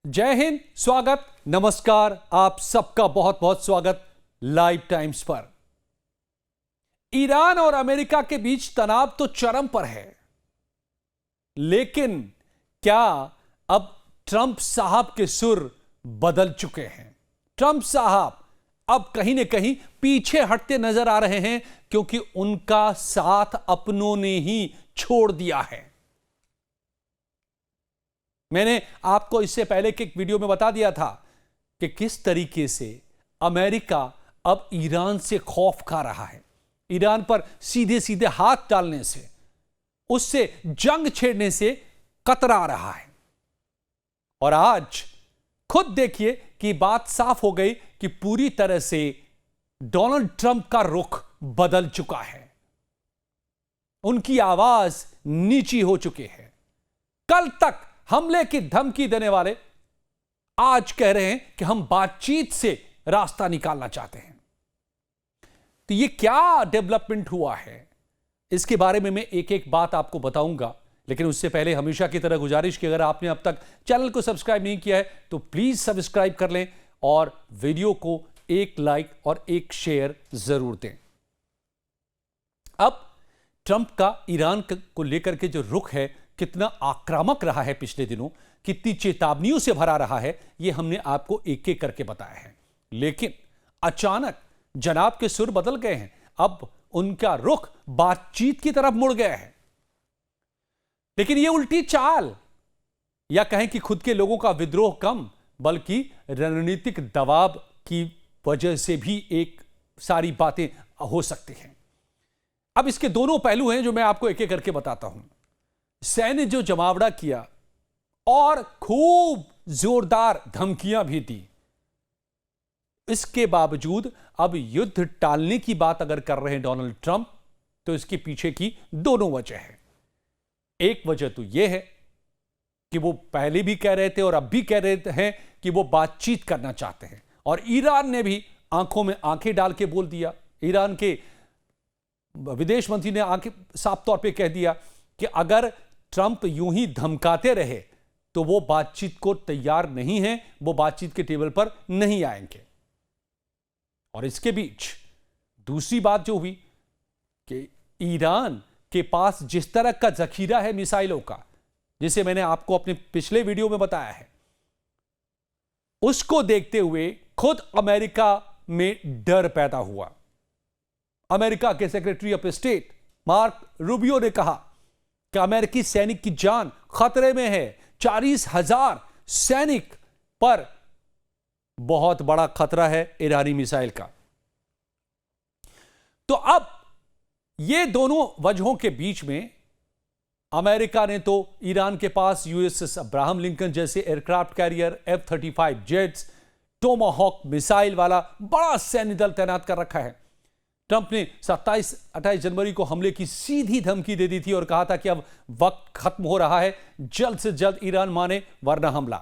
जय हिंद, स्वागत, नमस्कार। आप सबका बहुत बहुत स्वागत लाइव टाइम्स पर। ईरान और अमेरिका के बीच तनाव तो चरम पर है, लेकिन क्या अब ट्रंप साहब के सुर बदल चुके हैं? ट्रंप साहब अब कहीं ना कहीं पीछे हटते नजर आ रहे हैं, क्योंकि उनका साथ अपनों ने ही छोड़ दिया है। मैंने आपको इससे पहले के एक वीडियो में बता दिया था कि किस तरीके से अमेरिका अब ईरान से खौफ खा रहा है, ईरान पर सीधे सीधे हाथ डालने से, उससे जंग छेड़ने से कतरा रहा है। और आज खुद देखिए कि बात साफ हो गई कि पूरी तरह से डोनाल्ड ट्रंप का रुख बदल चुका है, उनकी आवाज नीची हो चुकी है। कल तक हमले की धमकी देने वाले आज कह रहे हैं कि हम बातचीत से रास्ता निकालना चाहते हैं। तो ये क्या डेवलपमेंट हुआ है, इसके बारे में मैं एक एक बात आपको बताऊंगा। लेकिन उससे पहले हमेशा की तरह गुजारिश कि अगर आपने अब तक चैनल को सब्सक्राइब नहीं किया है तो प्लीज सब्सक्राइब कर लें और वीडियो को एक लाइक और एक शेयर जरूर दें। अब ट्रंप का ईरान को लेकर के जो रुख है, कितना आक्रामक रहा है पिछले दिनों, कितनी चेतावनियों से भरा रहा है, यह हमने आपको एक एक करके बताया है। लेकिन अचानक जनाब के सुर बदल गए हैं, अब उनका रुख बातचीत की तरफ मुड़ गया है। लेकिन यह उल्टी चाल, या कहें कि खुद के लोगों का विद्रोह कम, बल्कि रणनीतिक दबाव की वजह से भी एक सारी बातें हो सकती हैं। अब इसके दोनों पहलू हैं जो मैं आपको एक एक करके बताता हूं। सैन्य जो जमावड़ा किया और खूब जोरदार धमकियां भी दी, इसके बावजूद अब युद्ध टालने की बात अगर कर रहे हैं डोनाल्ड ट्रंप, तो इसके पीछे की दोनों वजह है। एक वजह तो यह है कि वो पहले भी कह रहे थे और अब भी कह रहे हैं कि वो बातचीत करना चाहते हैं, और ईरान ने भी आंखों में आंखें डाल के बोल दिया। ईरान के विदेश मंत्री ने आंखें साफ तौर पे कह दिया कि अगर ट्रंप यूं ही धमकाते रहे तो वो बातचीत को तैयार नहीं है, वो बातचीत के टेबल पर नहीं आएंगे। और इसके बीच दूसरी बात जो हुई कि ईरान के पास जिस तरह का जखीरा है मिसाइलों का, जिसे मैंने आपको अपने पिछले वीडियो में बताया है, उसको देखते हुए खुद अमेरिका में डर पैदा हुआ। अमेरिका के secretary of state mark Rubio ने कहा कि अमेरिकी सैनिक की जान खतरे में है। 40,000 सैनिक पर बहुत बड़ा खतरा है ईरानी मिसाइल का। तो अब ये दोनों वजहों के बीच में अमेरिका ने तो ईरान के पास यूएसएस अब्राहम लिंकन जैसे aircraft carrier, F-35 jets, Tomahawk missile वाला बड़ा सैन्य दल तैनात कर रखा है। ट्रंप ने 27-28 जनवरी को हमले की सीधी धमकी दे दी थी और कहा था कि अब वक्त खत्म हो रहा है, जल्द से जल्द ईरान माने वरना हमला।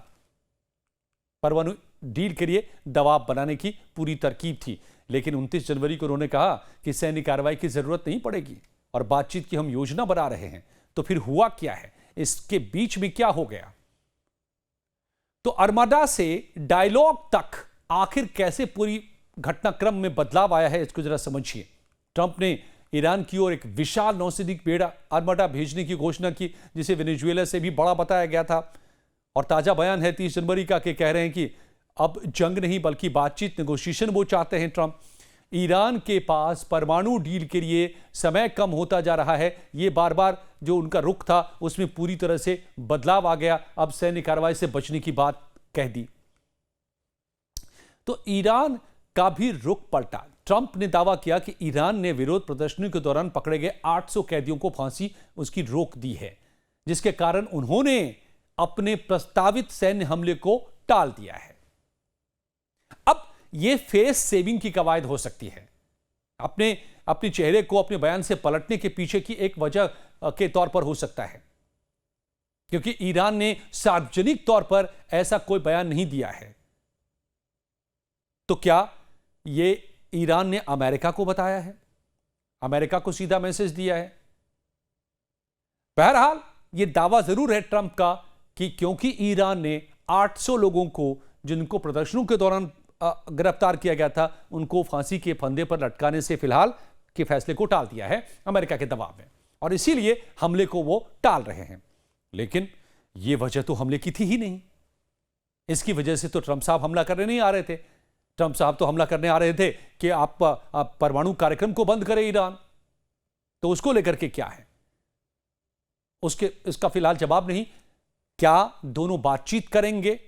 परमाणु डील के लिए दबाव बनाने की पूरी तरकीब थी। लेकिन 29 जनवरी को उन्होंने कहा कि सैन्य कार्रवाई की जरूरत नहीं पड़ेगी और बातचीत की हम योजना बना रहे हैं। तो फिर हुआ क्या है, इसके बीच में क्या हो गया? तो अर्माडा से डायलॉग तक आखिर कैसे पूरी घटनाक्रम में बदलाव आया है, इसको जरा समझिए। ट्रंप ने ईरान की ओर एक विशाल नौसैनिक बेड़ा आर्माडा भेजने की घोषणा की, जिसे वेनेजुएला से भी बड़ा बताया गया था। और ताजा बयान है 30 जनवरी का कि कह रहे हैं कि अब जंग नहीं बल्कि बातचीत, नेगोशिएशन वो चाहते हैं ट्रंप। ईरान के पास परमाणु डील के लिए समय कम होता जा रहा है। ये बार बार जो उनका रुख था उसमें पूरी तरह से बदलाव आ गया। अब सैन्य कार्रवाई से बचने की बात कह दी। तो ईरान का भी रुख पलटा। ट्रंप ने दावा किया कि ईरान ने विरोध प्रदर्शनियों के दौरान पकड़े गए 800 कैदियों को फांसी उसकी रोक दी है, जिसके कारण उन्होंने अपने प्रस्तावित सैन्य हमले को टाल दिया है। अब यह फेस सेविंग की कवायद हो सकती है। अपने चेहरे को अपने बयान से पलटने के पीछे की एक वजह के तौर पर हो सकता है, क्योंकि ईरान ने सार्वजनिक तौर पर ऐसा कोई बयान नहीं दिया है। तो क्या यह ईरान ने अमेरिका को बताया है, अमेरिका को सीधा मैसेज दिया है? बहरहाल यह दावा जरूर है ट्रंप का कि क्योंकि ईरान ने 800 लोगों को जिनको प्रदर्शनों के दौरान गिरफ्तार किया गया था, उनको फांसी के फंदे पर लटकाने से फिलहाल के फैसले को टाल दिया है अमेरिका के दबाव में, और इसीलिए हमले को वो टाल रहे हैं। लेकिन ये वजह तो हमले की थी ही नहीं। इसकी वजह से तो ट्रंप साहब हमला करने नहीं आ रहे थे। ट्रंप साहब तो हमला करने आ रहे थे कि आप परमाणु कार्यक्रम को बंद करें ईरान। तो उसको लेकर के क्या है, इसका फिलहाल जवाब नहीं। क्या दोनों बातचीत करेंगे,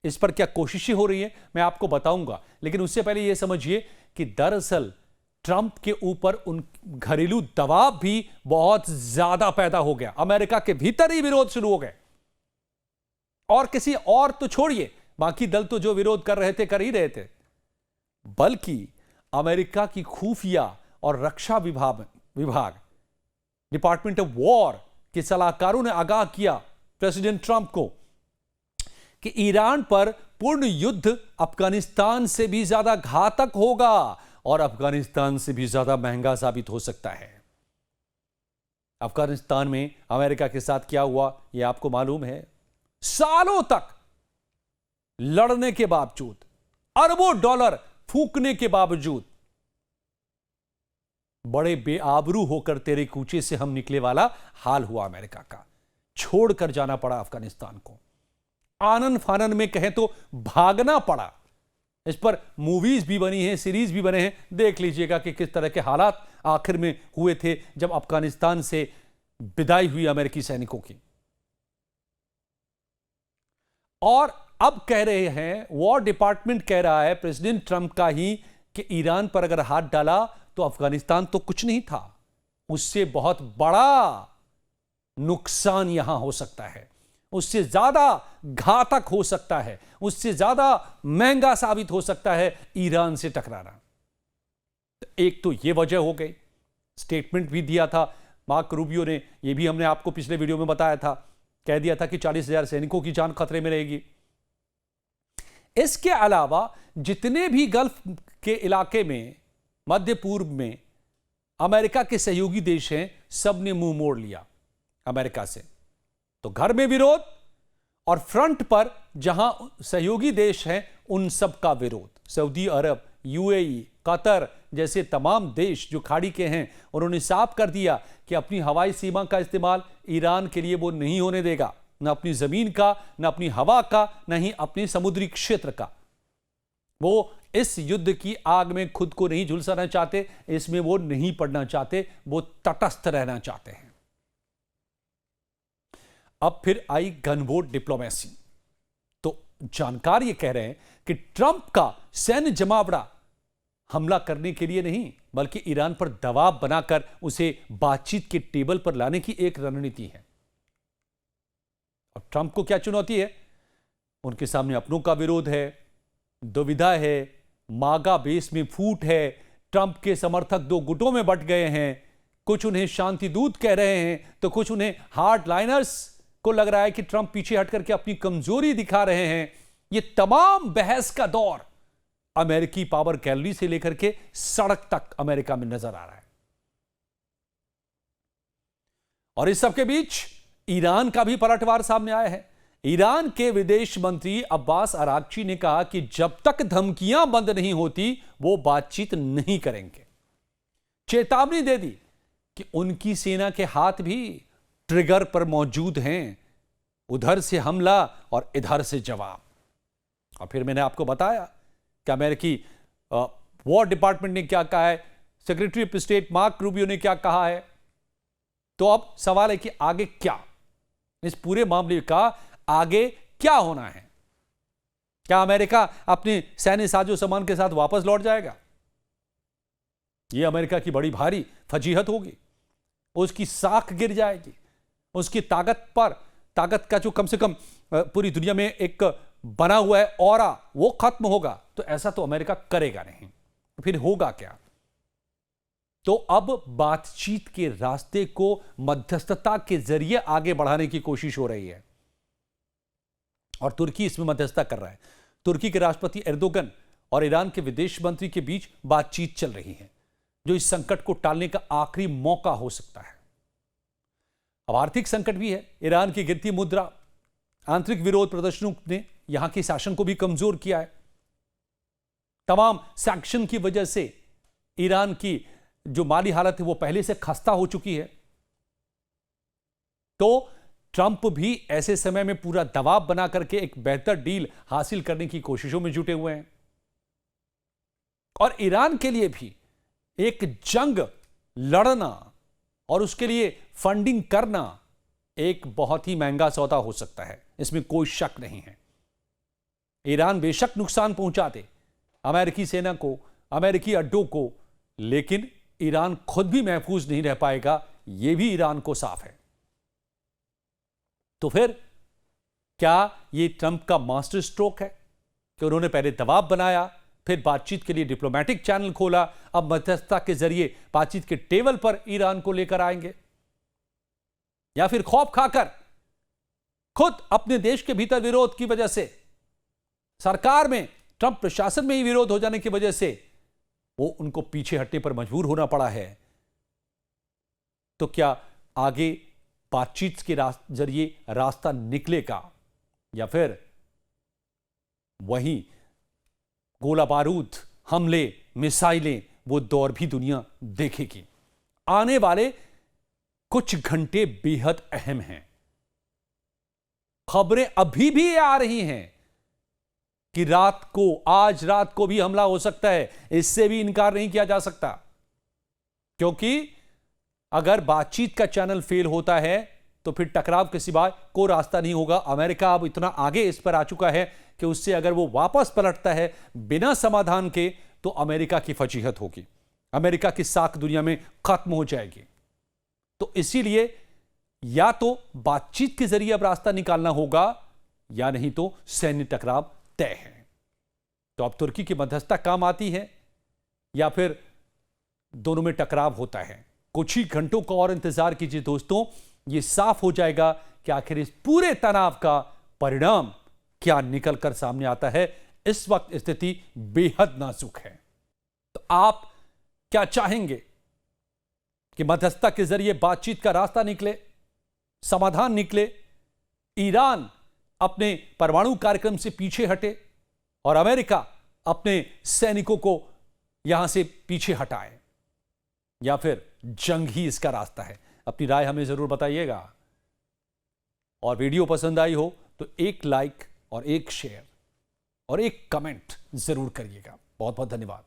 इस पर क्या कोशिशें हो रही हैं, मैं आपको बताऊंगा। लेकिन उससे पहले यह समझिए कि दरअसल ट्रंप के ऊपर उन घरेलू दबाव भी बहुत ज्यादा पैदा हो गया। अमेरिका के भीतर ही विरोध शुरू हो गए, और किसी और तो छोड़िए, बाकी दल तो जो विरोध कर रहे थे कर ही रहे थे, बल्कि अमेरिका की खुफिया और रक्षा विभाग डिपार्टमेंट ऑफ वॉर के सलाहकारों ने आगाह किया प्रेसिडेंट ट्रंप को कि ईरान पर पूर्ण युद्ध अफगानिस्तान से भी ज्यादा घातक होगा और अफगानिस्तान से भी ज्यादा महंगा साबित हो सकता है। अफगानिस्तान में अमेरिका के साथ क्या हुआ यह आपको मालूम है। सालों तक लड़ने के बावजूद, अरबों डॉलर फूकने के बावजूद, बड़े बेआबरू होकर तेरे कूचे से हम निकले वाला हाल हुआ अमेरिका का। छोड़कर जाना पड़ा अफगानिस्तान को, आनन फानन में कहें तो भागना पड़ा। इस पर मूवीज भी बनी हैं, सीरीज भी बने हैं, देख लीजिएगा कि किस तरह के हालात आखिर में हुए थे जब अफगानिस्तान से विदाई हुई अमेरिकी सैनिकों की। और अब कह रहे हैं, वॉर डिपार्टमेंट कह रहा है प्रेसिडेंट ट्रंप का ही, कि ईरान पर अगर हाथ डाला तो अफगानिस्तान तो कुछ नहीं था, उससे बहुत बड़ा नुकसान यहां हो सकता है, उससे ज्यादा घातक हो सकता है, उससे ज्यादा महंगा साबित हो सकता है ईरान से टकराना। एक तो यह वजह हो गई। स्टेटमेंट भी दिया था मार्क रूबियो ने, यह भी हमने आपको पिछले वीडियो में बताया था, कह दिया था कि 40,000 सैनिकों की जान खतरे में रहेगी। इसके अलावा जितने भी गल्फ के इलाके में, मध्य पूर्व में अमेरिका के सहयोगी देश हैं, सब ने मुंह मोड़ लिया अमेरिका से। तो घर में विरोध और फ्रंट पर जहां सहयोगी देश हैं उन सब का विरोध। सऊदी अरब, यूएई, कतर जैसे तमाम देश जो खाड़ी के हैं, उन्होंने साफ कर दिया कि अपनी हवाई सीमा का इस्तेमाल ईरान के लिए वो नहीं होने देगा, न अपनी जमीन का, न अपनी हवा का, न ही अपने समुद्री क्षेत्र का। वो इस युद्ध की आग में खुद को नहीं झुलसाना चाहते, इसमें वो नहीं पड़ना चाहते, वो तटस्थ रहना चाहते हैं। अब फिर आई गनवोट डिप्लोमेसी। तो जानकार ये कह रहे हैं कि ट्रंप का सैन्य जमावड़ा हमला करने के लिए नहीं, बल्कि ईरान पर दबाव बनाकर उसे बातचीत के टेबल पर लाने की एक रणनीति है। और ट्रंप को क्या चुनौती है? उनके सामने अपनों का विरोध है, दुविधा है, मागा बेस में फूट है, ट्रंप के समर्थक दो गुटों में बंट गए हैं, कुछ उन्हें शांति दूत कह रहे हैं तो कुछ उन्हें हार्ड लाइनर्स को लग रहा है कि ट्रंप पीछे हट करके अपनी कमजोरी दिखा रहे हैं। यह तमाम बहस का दौर अमेरिकी पावर गैलरी से लेकर के सड़क तक अमेरिका में नजर आ रहा है। और इस सबके बीच ईरान का भी पलटवार सामने आया है। ईरान के विदेश मंत्री अब्बास अरागची ने कहा कि जब तक धमकियां बंद नहीं होती वो बातचीत नहीं करेंगे। चेतावनी दे दी कि उनकी सेना के हाथ भी ट्रिगर पर मौजूद हैं, उधर से हमला और इधर से जवाब। और फिर मैंने आपको बताया कि अमेरिकी वॉर डिपार्टमेंट ने क्या कहा है, secretary of state mark Rubio ने क्या कहा है। तो अब सवाल है कि आगे क्या, इस पूरे मामले का आगे क्या होना है? क्या अमेरिका अपने सैन्य साजो सामान के साथ वापस लौट जाएगा? यह अमेरिका की बड़ी भारी फजीहत होगी, उसकी साख गिर जाएगी, उसकी ताकत का जो कम से कम पूरी दुनिया में एक बना हुआ है ऑरा, वो खत्म होगा। तो ऐसा तो अमेरिका करेगा नहीं, फिर होगा क्या? तो अब बातचीत के रास्ते को मध्यस्थता के जरिए आगे बढ़ाने की कोशिश हो रही है और तुर्की इसमें मध्यस्थता कर रहा है। तुर्की के राष्ट्रपति एर्दोगन और ईरान के विदेश मंत्री के बीच बातचीत चल रही है, जो इस संकट को टालने का आखिरी मौका हो सकता है। अब आर्थिक संकट भी है, ईरान की गिरती मुद्रा, आंतरिक विरोध प्रदर्शनों ने यहां के शासन को भी कमजोर किया है। तमाम सैंक्शन की वजह से ईरान की जो माली हालत है वो पहले से खस्ता हो चुकी है। तो ट्रंप भी ऐसे समय में पूरा दबाव बना करके एक बेहतर डील हासिल करने की कोशिशों में जुटे हुए हैं। और ईरान के लिए भी एक जंग लड़ना और उसके लिए फंडिंग करना एक बहुत ही महंगा सौदा हो सकता है, इसमें कोई शक नहीं है। ईरान बेशक नुकसान पहुंचा दे अमेरिकी सेना को, अमेरिकी अड्डों को, लेकिन ईरान खुद भी महफूज नहीं रह पाएगा, यह भी ईरान को साफ है। तो फिर क्या यह ट्रंप का मास्टर स्ट्रोक है कि उन्होंने पहले दबाव बनाया, फिर बातचीत के लिए डिप्लोमेटिक चैनल खोला, अब मध्यस्थता के जरिए बातचीत के टेबल पर ईरान को लेकर आएंगे, या फिर खौफ खाकर खुद अपने देश के भीतर विरोध की वजह से, सरकार में, ट्रंप प्रशासन में ही विरोध हो जाने की वजह से वो उनको पीछे हटने पर मजबूर होना पड़ा है। तो क्या आगे बातचीत के जरिए रास्ता निकलेगा, या फिर वही गोला बारूद, हमले, मिसाइलें, वो दौर भी दुनिया देखेगी। आने वाले कुछ घंटे बेहद अहम हैं। खबरें अभी भी आ रही हैं कि रात को, आज रात को भी हमला हो सकता है, इससे भी इनकार नहीं किया जा सकता। क्योंकि अगर बातचीत का चैनल फेल होता है तो फिर टकराव के सिवाय कोई रास्ता नहीं होगा। अमेरिका अब इतना आगे इस पर आ चुका है कि उससे अगर वो वापस पलटता है बिना समाधान के, तो अमेरिका की फजीहत होगी, अमेरिका की साख दुनिया में खत्म हो जाएगी। तो इसीलिए या तो बातचीत के जरिए अब रास्ता निकालना होगा, या नहीं तो सैन्य टकराव तय है। तो अब तुर्की की मध्यस्थता काम आती है, या फिर दोनों में टकराव होता है। कुछ ही घंटों का और इंतजार कीजिए दोस्तों, यह साफ हो जाएगा कि आखिर इस पूरे तनाव का परिणाम क्या निकलकर सामने आता है। इस वक्त स्थिति बेहद नाजुक है। तो आप क्या चाहेंगे कि मध्यस्थता के जरिए बातचीत का रास्ता निकले, समाधान निकले, ईरान अपने परमाणु कार्यक्रम से पीछे हटे और अमेरिका अपने सैनिकों को यहां से पीछे हटाए, या फिर जंग ही इसका रास्ता है? अपनी राय हमें जरूर बताइएगा। और वीडियो पसंद आई हो तो एक लाइक और एक शेयर और एक कमेंट जरूर करिएगा। बहुत बहुत धन्यवाद।